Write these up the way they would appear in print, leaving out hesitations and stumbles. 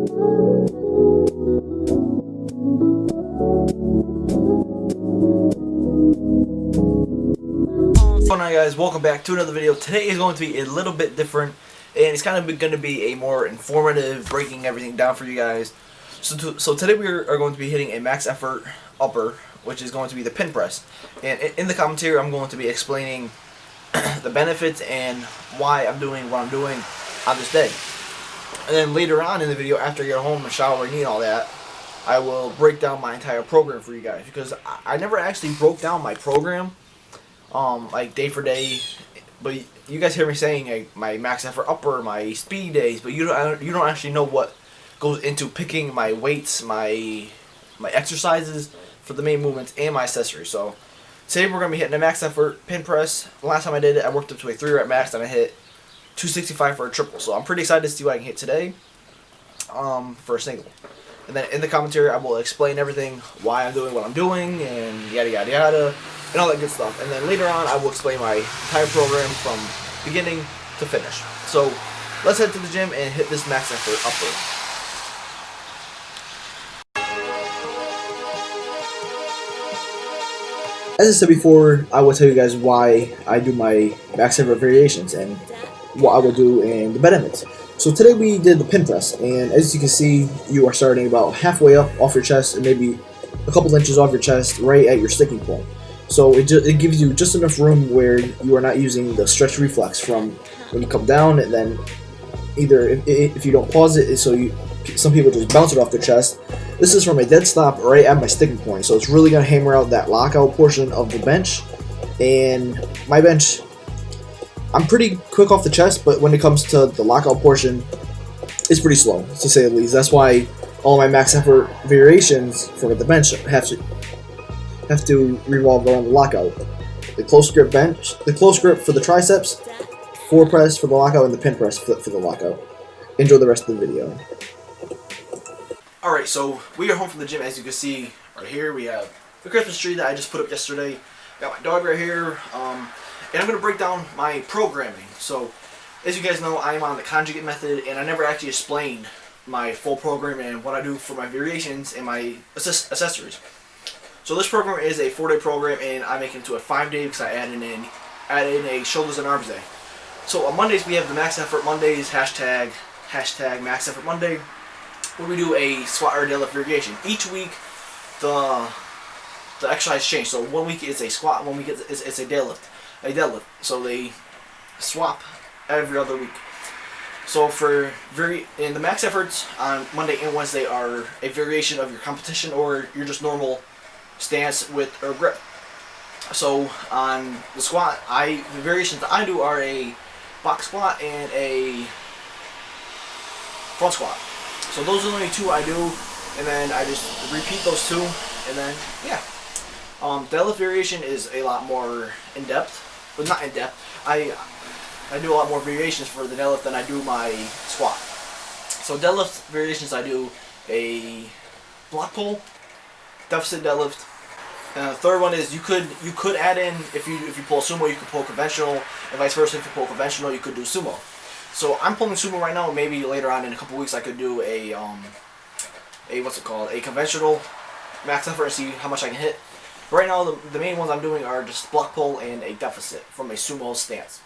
What's going on, guys? Welcome back to another video. Today is going to be a little bit different, and it's kind of going to be a more informative, breaking everything down for you guys. So today we are going to be hitting a max effort upper, which is going to be the pin press. And in the commentary, I'm going to be explaining the benefits and why I'm doing what I'm doing on this day. And then later on in the video, after I get home and shower and eat all that, I will break down my entire program for you guys, because I never actually broke down my program like day for day. But you guys hear me saying like, my max effort upper, my speed days, but you don't actually know what goes into picking my weights, my exercises for the main movements, and my accessories. So today we're gonna be hitting a max effort pin press. The last time I did it, I worked up to a 3 rep max, and I hit 265 for a triple. So I'm pretty excited to see what I can hit today for a single. And then in the commentary, I will explain everything, why I'm doing what I'm doing, and yada yada yada, and all that good stuff. And then later on, I will explain my entire program from beginning to finish. So let's head to the gym and hit this max effort upper. As I said before, I will tell you guys why I do my max effort variations and what I will do and the benefits. So today we did the pin press, and as you can see, you are starting about halfway up off your chest and maybe a couple inches off your chest, right at your sticking point. So it gives you just enough room where you are not using the stretch reflex from when you come down, and then either if you don't pause it, so some people just bounce it off their chest. This is from a dead stop right at my sticking point, so it's really going to hammer out that lockout portion of the bench. And my bench, I'm pretty quick off the chest, but when it comes to the lockout portion, it's pretty slow, to say the least. That's why all my max effort variations for the bench have to revolve around the lockout. The close grip bench, the close grip for the triceps, floor press for the lockout, and the pin press for the lockout. Enjoy the rest of the video. Alright, so we are home from the gym. As you can see right here, we have the Christmas tree that I just put up yesterday. Got my dog right here. And I'm going to break down my programming. So, as you guys know, I'm on the conjugate method, and I never actually explained my full program and what I do for my variations and my accessories. So this program is a 4-day program, and I make it into a 5-day because I add in a shoulders and arms day. So on Mondays we have the max effort Mondays, hashtag max effort Monday, where we do a squat or deadlift variation. Each week the exercise change. So one week it's a squat, one week it's a deadlift. So they swap every other week. So and the max efforts on Monday and Wednesday are a variation of your competition or your just normal stance with or grip. So on the squat, the variations that I do are a box squat and a front squat. So those are the only two I do, and then I just repeat those two, and then yeah. Deadlift variation is a lot more in depth. Well, not in depth. I do a lot more variations for the deadlift than I do my squat. So deadlift variations, I do a block pull, deficit deadlift. And the third one is you could add in, if you pull sumo, you could pull conventional, and vice versa. If you pull conventional, you could do sumo. So I'm pulling sumo right now. Maybe later on in a couple weeks I could do a conventional max effort and see how much I can hit. Right now, the main ones I'm doing are just block pull and a deficit from a sumo stance.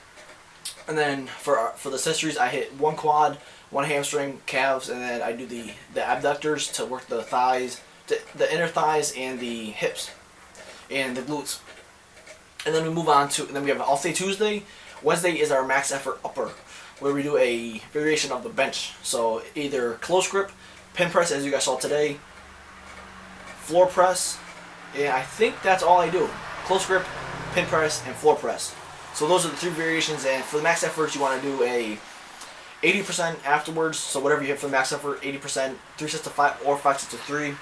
And then for the accessories, I hit one quad, one hamstring, calves, and then I do the abductors to work the thighs, the inner thighs, and the hips, and the glutes. And then we move on to, and then we have an all-day Tuesday. Wednesday is our max effort upper, where we do a variation of the bench. So either close grip, pin press, as you guys saw today, floor press. Yeah, I think that's all I do. Close grip, pin press, and floor press. So those are the 3 variations, and for the max efforts, you want to do a 80% afterwards. So whatever you hit for the max effort, 80%, 3 sets of 5 or 5 sets of 3.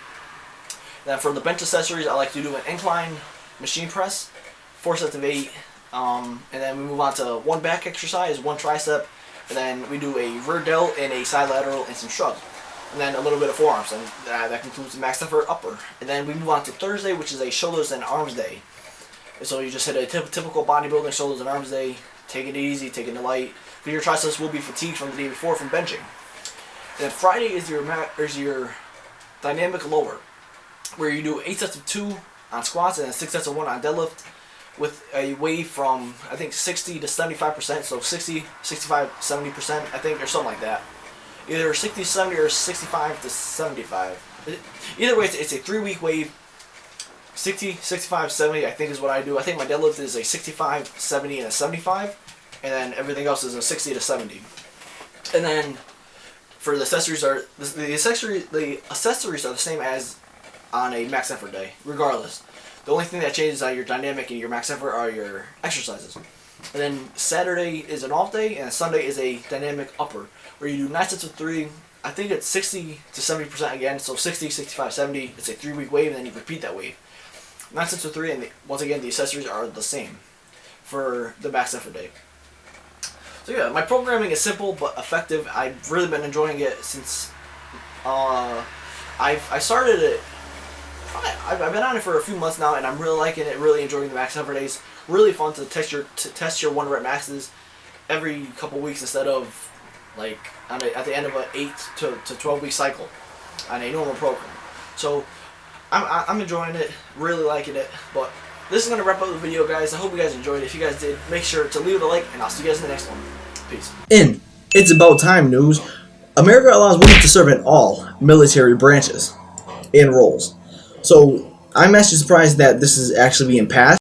Then for the bench accessories, I like to do an incline machine press, 4 sets of 8. And then we move on to 1 back exercise, 1 tricep, and then we do a rear delt and a side lateral and some shrugs. And then a little bit of forearms, and that concludes the max effort upper. And then we move on to Thursday, which is a shoulders and arms day. And so you just hit a typical bodybuilding shoulders and arms day, taking it easy, taking it light, because your triceps will be fatigued from the day before from benching. And Friday is your dynamic lower, where you do 8 sets of 2 on squats and then 6 sets of 1 on deadlift, with a weight from, I think, 60 to 75%, so 60, 65, 70%, I think, or something like that. Either 60 to 70 or 65 to 75. Either way, it's a 3-week wave. 60, 65, 70, I think is what I do. I think my deadlift is a 65, 70, and a 75, and then everything else is a 60 to 70. And then for the accessories the accessories are the same as on a max effort day, regardless. The only thing that changes on your dynamic and your max effort are your exercises. And then Saturday is an off day, and Sunday is a dynamic upper, where you do 9 sets of 3. I think it's 60 to 70% again, so 60, 65, 70. It's a 3-week wave, and then you repeat that wave. 9 sets of 3, and once again, the accessories are the same for the max effort day. So yeah, my programming is simple but effective. I've really been enjoying it since I started it. I've been on it for a few months now, and I'm really liking it. Really enjoying the max effort days. Really fun to test your 1 rep maxes every couple weeks instead of like at the end of an 8 to 12 week cycle on a normal program. So I'm enjoying it, really liking it. But this is gonna wrap up the video, guys. I hope you guys enjoyed it. If you guys did, make sure to leave a like, and I'll see you guys in the next one. Peace. In It's About Time news, America allows women to serve in all military branches and roles. So I'm actually surprised that this is actually being passed.